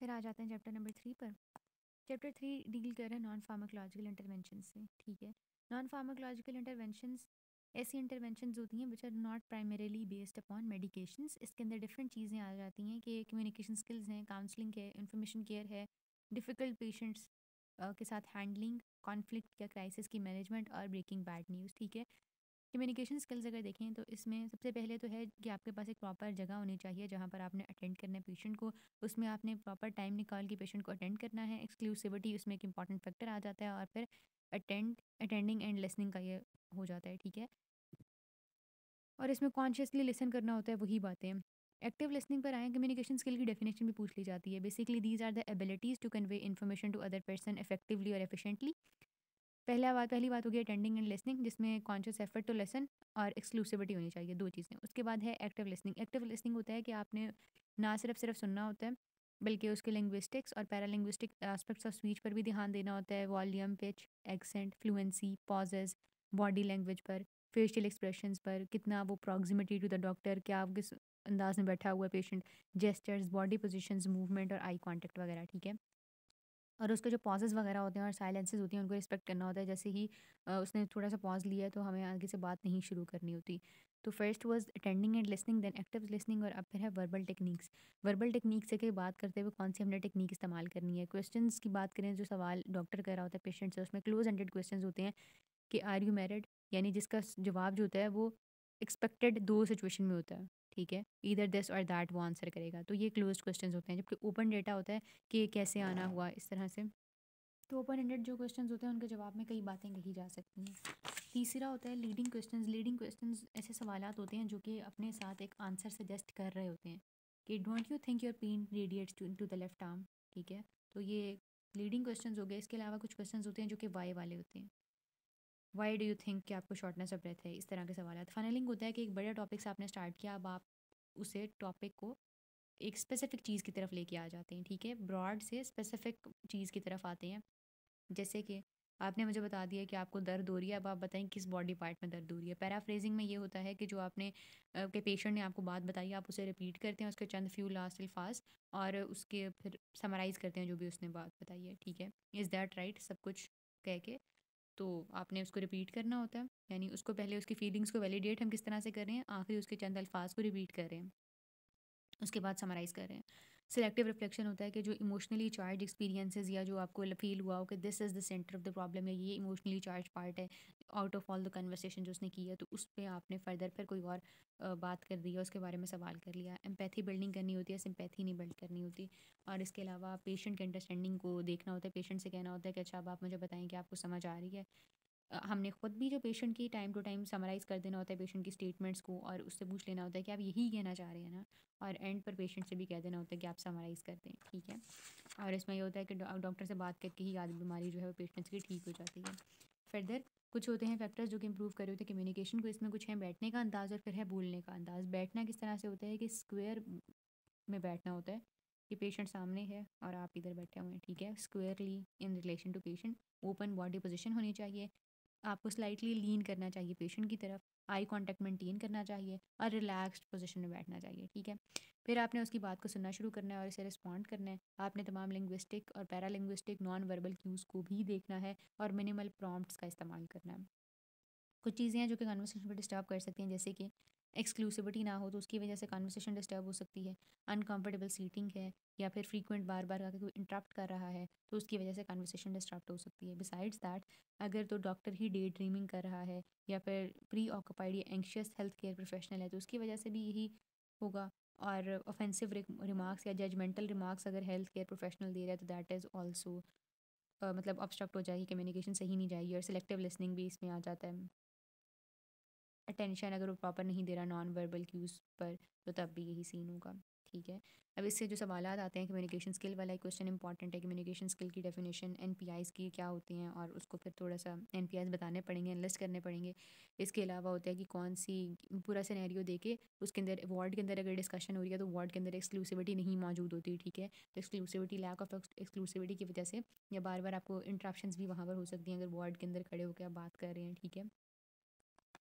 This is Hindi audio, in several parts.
फिर आ जाते हैं चैप्टर नंबर 3 पर। चैप्टर 3 डील कर रहा है नॉन फार्माकोलॉजिकल इंटरवेंशन से, ठीक है। नॉन फार्माकोलॉजिकल इंटरवेंशंस ऐसी इंटरवेंशंस होती हैं which are not primarily based upon medications. इसके अंदर डिफरेंट चीज़ें आ जाती हैं कि कम्युनिकेशन स्किल्स हैं, काउंसलिंग है, इंफॉर्मेशन केयर है, डिफ़िकल्ट पेशेंट्स के साथ हैंडलिंग, कॉन्फ्लिक्ट या क्राइसिस की मैनेजमेंट और ब्रेकिंग बैड न्यूज़, ठीक है। कम्युनिकेशन स्किल्स अगर देखें तो इसमें सबसे पहले तो है कि आपके पास एक प्रॉपर जगह होनी चाहिए जहाँ पर आपने अटेंड करना है पेशेंट को। उसमें आपने प्रॉपर टाइम निकाल के पेशेंट को अटेंड करना है। एक्सक्लूसिविटी उसमें एक इंपॉर्टेंट फैक्टर आ जाता है और फिर अटेंडिंग एंड लिसनिंग का ये हो जाता है, ठीक है। और इसमें कॉन्शियसली लिसन करना होता है, वही बातें। एक्टिव लिसनिंग पर आए, कम्युनिकेशन स्किल की डेफिनेशन भी पूछ ली जाती है। Basically these are the abilities to convey information to other person effectively और एफिशिएंटली। पहली बात हो गई अटेंडिंग एंड लिसनिंग, जिसमें कॉन्शियस एफर्ट टू लिसन और एक्सक्लूसिविटी होनी चाहिए, दो चीज़ें। उसके बाद है एक्टिव लिसनिंग। एक्टिव लिसनिंग होता है कि आपने ना सिर्फ सुनना होता है, बल्कि उसके लिंग्विस्टिक्स और पैरालिंग्विस्टिक एस्पेक्ट्स ऑफ स्पीच पर भी ध्यान देना होता है। Volume, pitch, accent, fluency, pauses, body language पर, फेशियल एक्सप्रेशंस पर, कितना वो प्रॉक्सिमिटी टू द डॉक्टर, क्या आप किस अंदाज में बैठा हुआ है patient, gestures, body positions, movement और आई कॉन्टेक्ट वगैरह, ठीक है। और उसके जो पॉजेज़ वगैरह होते हैं और साइलेंसेस होती हैं, उनको रिस्पेक्ट करना होता है। जैसे ही उसने थोड़ा सा पॉज़ लिया है तो हमें आगे से बात नहीं शुरू करनी होती। तो first was attending and listening, then active listening, और अब फिर है वर्बल टेक्निक्स। वर्बल टेक्निक से के बात करते हुए कौन सी हमने टेक्निक इस्तेमाल करनी है। क्वेश्चंस की बात करें, जो सवाल डॉक्टर कर रहा होता है पेशेंट से, उसमें क्लोज एंडेड क्वेश्चंस होते हैं कि आर यू मैरिड, यानी जिसका जवाब जो होता है वो एक्सपेक्टेड दो सिचुएशन में होता है, ठीक है। ईदर दिस और दैट वो आंसर करेगा, तो ये क्लोज्ड क्वेश्चंस होते हैं। जबकि ओपन डेटा होता है कि कैसे आना हुआ, इस तरह से। तो ओपन एंडेड जो क्वेश्चंस होते हैं उनके जवाब में कई बातें कही जा सकती हैं। तीसरा होता है लीडिंग क्वेश्चंस। लीडिंग क्वेश्चंस ऐसे सवालात होते हैं जो कि अपने साथ एक आंसर सजेस्ट कर रहे होते हैं कि don't you think your pain radiates to the left arm, ठीक है। तो ये लीडिंग क्वेश्चंस हो गए। इसके अलावा कुछ क्वेश्चंस होते हैं जो कि वाई वाले होते हैं। वाई डू यू थिंक कि आपको शॉर्टनेस ऑफ ब्रेथ है, इस तरह के सवाल। फनलिंग होता है कि एक बड़े टॉपिक से आपने स्टार्ट किया, अब आप उसे टॉपिक को एक स्पेसिफिक चीज़ की तरफ लेके आ जाते हैं, ठीक है। ब्रॉड से स्पेसिफिक चीज़ की तरफ आते हैं। जैसे कि आपने मुझे बता दिया कि आपको दर्द हो रही है, अब आप बताएं किस बॉडी पार्ट में दर्द हो रही है। पैराफ्रेजिंग में ये होता है कि जो आपने के पेशेंट ने आपको बात बताई, आप उसे रिपीट करते हैं, उसके चंद फ्यू लास्ट अल्फाज, और उसके फिर समराइज़ करते हैं जो भी उसने बात बताई है, ठीक है। इज़ दैट राइट, सब कुछ कह के तो आपने उसको रिपीट करना होता है। यानी उसको पहले उसकी फीलिंग्स को वैलिडेट हम किस तरह से कर रहे हैं, आखिरी उसके चंद अल्फाज को रिपीट कर रहे हैं, उसके बाद समराइज़ कर रहे हैं। सिलेक्टिव रिफ्लेक्शन होता है कि जो इमोशनली चार्ज एक्सपीरियंसेस या जो आपको फील हुआ हो कि this is the centre of the problem है, ये इमोशनली चार्ज पार्ट है out of all the conversation जो उसने की है, तो उस पे आपने फर्दर फिर कोई और बात कर दी है, उसके बारे में सवाल कर लिया। एम्पैथी बिल्डिंग करनी होती है, सिंपैथी नहीं बिल्ड करनी होती। और इसके अलावा पेशेंट के अंडरस्टैंडिंग को देखना होता है। पेशेंट से कहना होता है कि अच्छा अब आप मुझे बताएं कि आपको समझ आ रही है। हमने खुद भी जो पेशेंट की टाइम टू टाइम समराइज़ कर देना होता है पेशेंट की स्टेटमेंट्स को, और उससे पूछ लेना होता है कि आप यही कहना चाह रहे हैं ना, और एंड पर पेशेंट से भी कह देना होता है कि आप समराइज़ कर दें, ठीक है। और इसमें ये होता है कि डॉक्टर से बात करके ही आधी बीमारी जो है वो पेशेंट्स की ठीक हो जाती है। फर्दर कुछ होते हैं फैक्टर्स जो कि इंप्रूव कर रहे होते हैं कम्युनिकेशन को। इसमें कुछ है बैठने का अंदाज़ और फिर है बोलने का अंदाज़। बैठना किस तरह से होता है कि स्क्वायर में बैठना होता है कि पेशेंट सामने है और आप इधर बैठे हुए हैं, ठीक है। Squarely in relation to patient, open body position होनी चाहिए, आपको स्लाइटली लीन करना चाहिए पेशेंट की तरफ, आई कांटेक्ट मेंटेन करना चाहिए और रिलैक्स्ड पोजीशन में बैठना चाहिए, ठीक है। फिर आपने उसकी बात को सुनना शुरू करना है और इसे रिस्पॉन्ड करना है। आपने तमाम लिंग्विस्टिक और पैरालिंग्विस्टिक नॉन वर्बल क्यूज़ को भी देखना है और मिनिमल प्रॉम्प्ट्स का इस्तेमाल करना है। कुछ चीज़ें हैं जो कि कन्वर्सेशन को डिस्टर्ब कर सकती हैं, जैसे कि एक्सक्लूसिविटी ना हो तो उसकी वजह से कन्वर्सेशन डिस्टर्ब हो सकती है। अनकंफर्टेबल सीटिंग है, या फिर फ्रीक्वेंट बार बार आके कोई इंटरप्ट कर रहा है तो उसकी वजह से कन्वर्सेशन डिस्टर्ब हो सकती है। बिसाइड्स दैट, अगर तो डॉक्टर ही डे ड्रीमिंग कर रहा है या फिर प्री ऑक्यूपाइड या एंशियस हेल्थ केयर प्रोफेशनल है तो उसकी वजह से भी यही होगा। और ऑफेंसिव रिमार्क्स या जजमेंटल रिमार्क्स अगर हेल्थ केयर प्रोफेशनल दे रहा है तो दैट इज़ ऑल्सो मतलब ऑब्स्ट्रक्ट हो जाएगी, कम्युनिकेशन सही नहीं जाएगी। और सिलेक्टिव लिसनिंग भी इसमें आ जाता है। अटेंशन अगर वो प्रॉपर नहीं दे रहा नॉन वर्बल क्यूज़ पर, तो तब भी यही सीन होगा, ठीक है। अब इससे जो सवालात आते हैं, कम्युनिकेशन स्किल वाला एक क्वेश्चन इंपॉर्टेंट है। कम्युनिकेशन स्किल की डेफिनेशन एनपीआईज़ की क्या होती हैं, और उसको फिर थोड़ा सा एनपीआईज़ बताने पड़ेंगे, लिस्ट करने पड़ेंगे। इसके अलावा होता है कि कौन सी पूरा सिनेरियो देके उसके अंदर वार्ड के अंदर अगर डिस्कशन हो रही है तो वार्ड के अंदर एक्सक्लूसिविटी नहीं मौजूद होती, ठीक है। तो एक्सक्लूसिविटी, लैक ऑफ एक्सक्लूसिविटी की वजह से या बार बार आपको इंट्रप्शंस भी वहाँ पर हो सकती हैं अगर वार्ड के अंदर खड़े होकर आप बात कर रहे हैं, ठीक है।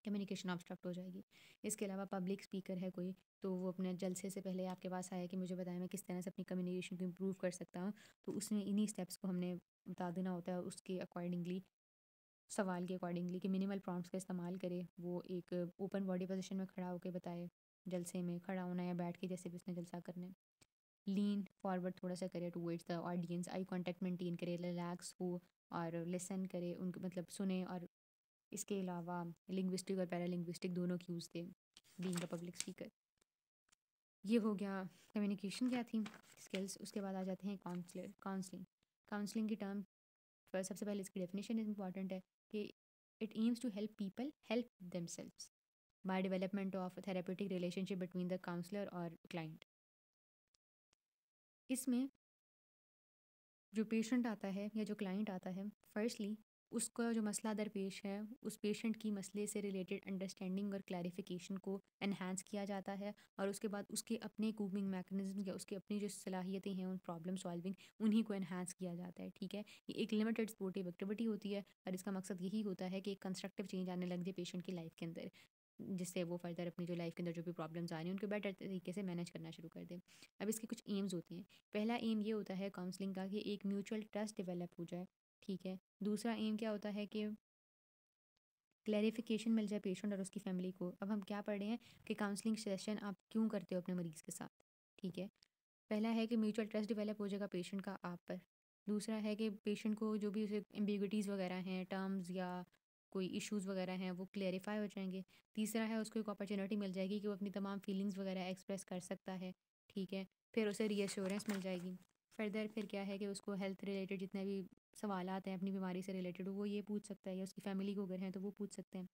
कम्युनिकेशन ऑब्स्ट्रक्ट हो जाएगी। इसके अलावा पब्लिक स्पीकर है कोई, तो वो अपने जलसे से पहले आपके पास आया कि मुझे बताया मैं किस तरह से अपनी कम्युनिकेशन को इम्प्रूव कर सकता हूँ, तो उसमें इन्हीं स्टेप्स को हमने बता देना होता है उसके अकॉर्डिंगली, सवाल के अकॉर्डिंगली, कि मिनिमल प्रॉम्प्ट्स का इस्तेमाल करे। वो एक ओपन बॉडी पोजीशन में खड़ा होकर बताए, जलसे में खड़ा होना या बैठ के जैसे भी उसने जलसा करना है। लीन फॉरवर्ड थोड़ा सा करे towards the audience, eye contact maintain करे, रिलैक्स हो और लिसन करे, उनके मतलब सुने। और इसके अलावा लिंग्विस्टिक और पैरालिंग्विस्टिक दोनों क्यूज़ थे बीइंग अ पब्लिक स्पीकर। ये हो गया कम्युनिकेशन क्या थी, स्किल्स। उसके बाद आ जाते हैं काउंसलिंग। काउंसलिंग की टर्म पर सबसे पहले इसकी डेफिनेशन इंपॉर्टेंट है कि it aims to help people help themselves by development of therapeutic relationship between the counsellor और क्लाइंट। इसमें जो पेशेंट आता है या जो क्लाइंट आता है, फर्स्टली उसका जो मसला दरपेश है, उस पेशेंट की मसले से रिलेटेड अंडरस्टैंडिंग और क्लैरिफिकेशन को एनहांस किया जाता है। और उसके बाद उसके अपने कोपिंग मैकेनिज्म या उसकी अपनी जो सलाहियतें हैं उन प्रॉब्लम सॉल्विंग, उन्हीं को एनहांस किया जाता है। ठीक है, ये एक लिमिटेड स्पोर्टिव एक्टिविटी होती है और इसका मकसद यही होता है कि एक कंस्ट्रक्टिव चेंज आने लग जाए पेशेंट की लाइफ के अंदर, जिससे वो फर्दर अपनी जो लाइफ के अंदर जो भी प्रॉब्लम्स आ रही हैं उनको बेटर तरीके से मैनेज करना शुरू कर दें। अब इसके कुछ एम्स होते हैं। पहला एम ये होता है काउंसलिंग का कि एक म्यूचुअल ट्रस्ट डेवलप हो जाए। ठीक है, दूसरा एम क्या होता है कि क्लैरिफिकेशन मिल जाए पेशेंट और उसकी फैमिली को। अब हम क्या पढ़ रहे हैं कि काउंसलिंग सेशन आप क्यों करते हो अपने मरीज़ के साथ। ठीक है, पहला है कि म्यूचुअल ट्रस्ट डेवलप हो जाएगा पेशेंट का आप पर। दूसरा है कि पेशेंट को जो भी उसे एम्बिग्विटीज़ वगैरह हैं, टर्म्स या कोई इश्यूज़ वगैरह हैं, वो क्लेरिफाई हो जाएंगे। तीसरा है उसको एक अपॉर्चुनिटी मिल जाएगी कि वो अपनी तमाम फीलिंग्स वगैरह एक्सप्रेस कर सकता है। ठीक है, फिर उसे रीअश्योरेंस मिल जाएगी। फर्दर फिर क्या है कि उसको हेल्थ रिलेटेड जितने भी सवालात हैं अपनी बीमारी से रिलेटेड, वो ये पूछ सकता है, या उसकी फैमिली को अगर हैं तो वो पूछ सकते हैं।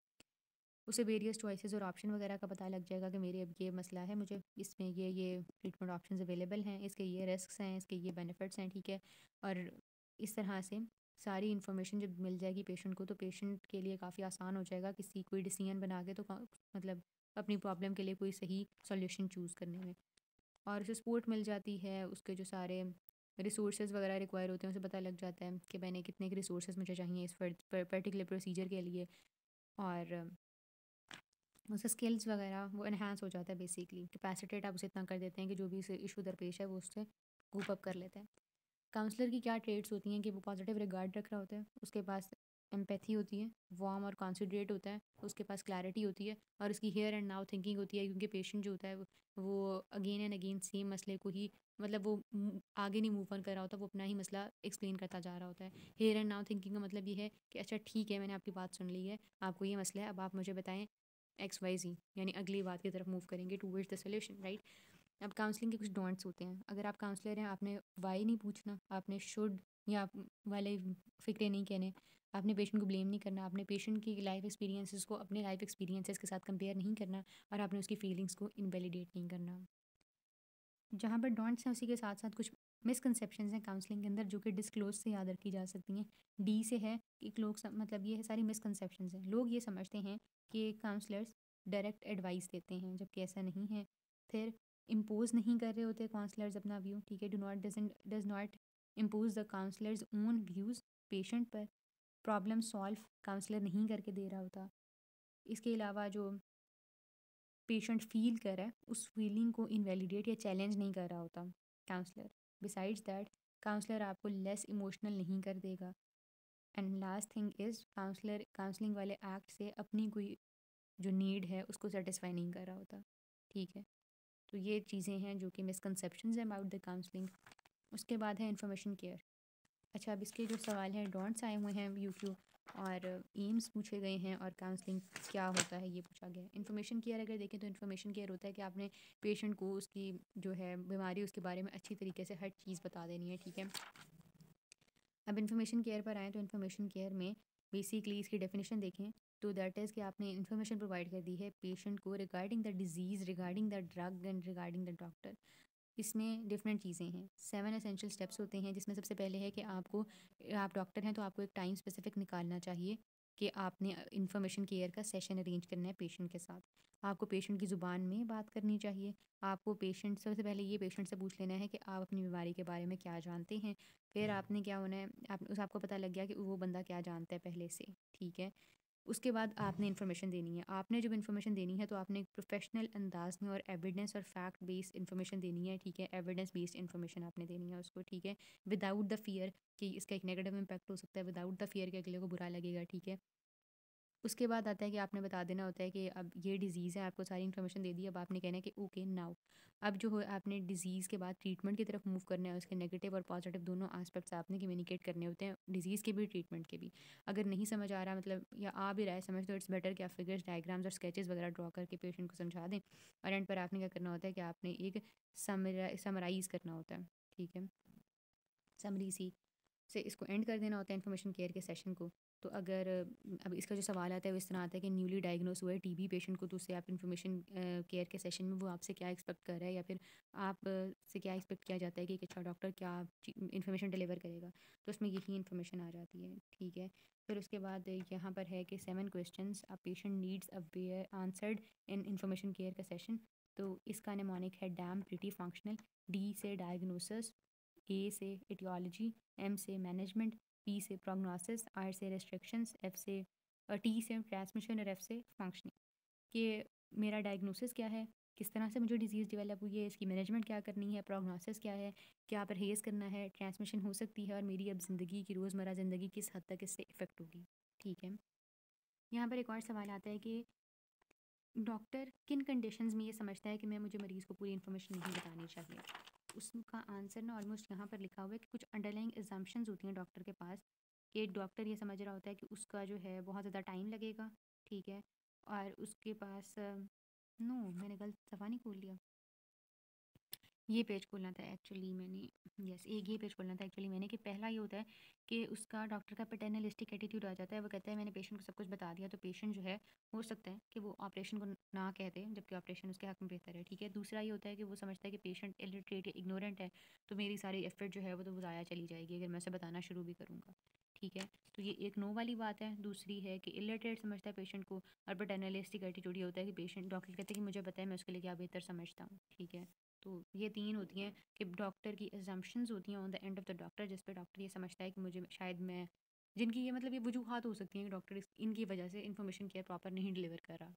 उसे वेरियस चॉइसेस और ऑप्शन वगैरह का पता लग जाएगा कि मेरे अब ये मसला है, मुझे इसमें ये ट्रीटमेंट ऑप्शंस अवेलेबल हैं, इसके ये रिस्क्स हैं, इसके ये बेनिफिट्स हैं। ठीक है, और इस तरह से सारी इन्फॉर्मेशन जब मिल जाएगी पेशेंट को, तो पेशेंट के लिए काफ़ी आसान हो जाएगा किसी कोई डिसीजन बना के, तो मतलब अपनी प्रॉब्लम के लिए कोई सही सॉल्यूशन चूज़ करने में। और उसे सपोर्ट मिल जाती है, उसके जो सारे रिसोर्सेज वगैरह रिक्वायर होते हैं उसे पता लग जाता है कि मैंने कितने के रिसोर्सेज मुझे चाहिए इस पर्टिकुलर प्रोसीजर के लिए। और उससे स्किल्स वगैरह वो एनहांस हो जाता है, बेसिकली कैपेसिटेट आप उसे इतना कर देते हैं कि जो भी उसे इशू दरपेश है वो उससे कूप अप कर लेता है। काउंसलर की क्या ट्रेड्स होती हैं कि वो पॉजिटिव रिगार्ड रख रहा होता है, उसके पास एम्पैथी होती है, वार्म और कॉन्सिडरेट होता है, उसके पास क्लैरिटी होती है, और उसकी हेयर एंड नाउ थिंकिंग होती है, क्योंकि पेशेंट जो होता है वो अगेन एंड अगेन सेम मसले को ही, मतलब वो आगे नहीं मूव ऑन कर रहा होता, वो अपना ही मसला एक्सप्लेन करता जा रहा होता है। हेयर एंड नाउ थिंकिंग का मतलब ये है कि अच्छा ठीक है, मैंने आपकी बात सुन ली है, आपको ये मसला है, अब आप मुझे बताएं XYZ, यानी अगली बात की तरफ मूव करेंगे टूवर्ड्स द सोल्यूशन, राइट। अब काउंसलिंग के कुछ डोंट्स होते हैं। अगर आप काउंसलर हैं, आपने वाई नहीं पूछना, आपने शुड या आप वाले फ़िक्रे नहीं कहने, आपने पेशेंट को ब्लेम नहीं करना, आपने पेशेंट की लाइफ एक्सपीरियंसेस को अपने लाइफ एक्सपीरियंसेस के साथ कंपेयर नहीं करना, और आपने उसकी फीलिंग्स को इनवैलिडेट नहीं करना। जहाँ पर डोंट्स हैं उसी के साथ साथ कुछ मिसकंसेप्शंस हैं काउंसलिंग के अंदर, जो कि डिस्क्लोज से याद रखी जा सकती हैं। डी से है कि लोग मतलब ये सारी मिसकंसेप्शंस हैं, लोग ये समझते हैं कि काउंसलर्स डायरेक्ट एडवाइस देते हैं, जबकि ऐसा नहीं है। फिर इम्पोज नहीं कर रहे होते काउंसलर्स अपना व्यू। ठीक है, does not impose the counsellor's own views patient पर। प्रॉब्लम सॉल्व काउंसलर नहीं करके दे रहा होता। इसके अलावा जो पेशेंट फील कर रहा है उस फीलिंग को इनवैलिडेट या चैलेंज नहीं कर रहा होता काउंसलर। बिसाइड्स दैट काउंसलर आपको लेस इमोशनल नहीं कर देगा। And last thing is counsellor counselling वाले एक्ट से अपनी कोई जो नीड है उसको सेटिस्फाई नहीं कर रहा होता। ठीक है, तो ये चीज़ें हैं जो कि मिसकंसेप्शंस हैं अबाउट द काउंसलिंग। उसके बाद है इन्फॉर्मेशन केयर। अच्छा, अब इसके जो सवाल हैं डोंट्स आए हुए हैं यूक्यू, और एम्स पूछे गए हैं, और काउंसलिंग क्या होता है ये पूछा गया है। इन्फॉर्मेशन केयर अगर देखें तो इन्फॉर्मेशन केयर होता है कि आपने पेशेंट को उसकी जो है बीमारी उसके बारे में अच्छी तरीके से हर चीज़ बता देनी है। ठीक है, अब इन्फॉर्मेशन केयर पर आएँ तो इन्फॉर्मेशन केयर में बेसिकली इसकी डेफिनेशन देखें तो दैट इज़ कि आपने इन्फॉर्मेशन प्रोवाइड कर दी है पेशेंट को regarding the disease, regarding the drug and regarding the doctor. इसमें डिफरेंट चीज़ें हैं, 7 एसेंशियल स्टेप्स होते हैं, जिसमें सबसे पहले है कि आपको, आप डॉक्टर हैं तो आपको एक टाइम स्पेसिफिक निकालना चाहिए कि आपने इन्फॉर्मेशन केयर का सेशन अरेंज करना है पेशेंट के साथ। आपको पेशेंट की ज़ुबान में बात करनी चाहिए। आपको पेशेंट सबसे पहले ये पेशेंट से पूछ लेना है कि आप अपनी बीमारी के बारे में क्या जानते हैं। फिर आपने क्या होना है, आपको पता लग गया कि वो बंदा क्या जानता है पहले से। ठीक है, उसके बाद आपने इन्फॉर्मेशन देनी है। आपने जब इन्फॉर्मेशन देनी है तो आपने एक प्रोफेशनल अंदाज में और एविडेंस और फैक्ट बेस्ड इन्फॉर्मेशन देनी है, ठीक है। एविडेंस बेस्ड इन्फॉर्मेशन आपने देनी है उसको, ठीक है। विदाउट द फियर कि इसका एक नेगेटिव इम्पैक्ट हो सकता है, विदाउट द फियर कि अगले को बुरा लगेगा, ठीक है। उसके बाद आता है कि आपने बता देना होता है कि अब ये डिज़ीज़ है, आपको सारी इन्फॉर्मेशन दे दी, अब आपने कहना है कि ओके नाउ अब जो है आपने डिज़ीज़ के बाद ट्रीटमेंट की तरफ मूव करना है। उसके नेगेटिव और पॉजिटिव दोनों एस्पेक्ट्स आपने कम्युनिकेट करने होते हैं, डिज़ीज़ के भी ट्रीटमेंट के भी। अगर नहीं समझ आ रहा मतलब या आ भी रहा है समझ, तो इट्स बेटर कि आप फिगर्स डायग्राम्स और स्केचेस वगैरह ड्रॉ करके पेशेंट को समझा दें। और एंड पर आपने क्या करना होता है कि आपने एक समराइज़ करना होता है, ठीक है। समरी सी से इसको एंड कर देना होता है इन्फॉर्मेशन केयर के सेशन को। तो अगर अब इसका जो सवाल आता है वो इस तरह आता है कि न्यूली डायग्नोस हुआ है टीबी पेशेंट को, तो उससे आप इन्फॉर्मेशन केयर के सेशन में वो आपसे क्या एक्सपेक्ट कर रहा है, या फिर आप से क्या एक्सपेक्ट किया जाता है कि एक अच्छा डॉक्टर क्या इन्फॉर्मेशन डिलीवर करेगा। तो उसमें यही इन्फॉर्मेशन आ जाती है, ठीक है। फिर उसके बाद यहाँ पर है कि 7 questions a patient needs aware answered in information care का सेशन। तो इसका निमोनिक है डैम प्रिटी फंक्शनल, डी से डायग्नोसिस, ए से एटियोलॉजी, एम से मैनेजमेंट, पी से प्रोग्नोसिस, आर से रेस्ट्रिक्शंस, एफ से टी से ट्रांसमिशन और एफ से फंक्शनिंग। कि मेरा डायग्नोसिस क्या है, किस तरह से मुझे डिजीज़ डेवलप हुई है, इसकी मैनेजमेंट क्या करनी है, प्रोग्नोसिस क्या है, क्या परहेज़ करना है, ट्रांसमिशन हो सकती है, और मेरी अब ज़िंदगी की रोज़मर्रा ज़िंदगी किस हद तक इससे इफ़ेक्ट होगी, ठीक है। यहाँ पर एक और सवाल आता है कि डॉक्टर किन कंडीशंस में ये समझता है कि मैं मुझे मरीज़ को पूरी इन्फॉर्मेशन नहीं बतानी चाहिए। उसका आंसर ना ऑलमोस्ट यहाँ पर लिखा हुआ है कि कुछ अंडरलाइंग एजम्पशंस होती हैं डॉक्टर के पास, कि एक डॉक्टर ये समझ रहा होता है कि उसका जो है बहुत ज़्यादा टाइम लगेगा, ठीक है। और उसके पास नो मैंने गलत सफ़ा नहीं खोल लिया, ये पेज खोलना था एक्चुअली मैंने। यस, एक ये पेज खोलना था एक्चुअली मैंने, कि पहला ये होता है कि उसका डॉक्टर का पैटर्नलिस्टिक एटीट्यूड आ जाता है। वो कहता है मैंने पेशेंट को सब कुछ बता दिया, तो पेशेंट जो है हो सकता है कि वो ऑपरेशन को ना कहते हैं, जबकि ऑपरेशन उसके हक में बेहतर है, ठीक है। दूसरा ये होता है कि वो समझता है कि पेशेंट इलिटरेट या इग्नोरेंट है, तो मेरी सारी एफर्ट जो है वो तो वो ज़ाया चली जाएगी अगर मैं उसे बताना शुरू भी करूँगा, ठीक है। तो ये एक नो वाली बात है। दूसरी है कि इलिटरेट समझता है पेशेंट को, और पैटर्नलिस्टिक एटीट्यूड ये होता है कि पेशेंट डॉक्टर कहते हैं कि मुझे पता है मैं उसके लिए क्या बेहतर समझता हूँ, ठीक है। तो ये 3 होती हैं कि डॉक्टर की अजम्पशंस होती हैं on the end of the doctor, जिस पे डॉक्टर ये समझता है कि मुझे शायद मैं जिनकी ये मतलब ये वजूहात हो सकती हैं कि डॉक्टर इनकी वजह से इन्फॉर्मेशन केयर प्रॉपर नहीं डिलीवर कर रहा।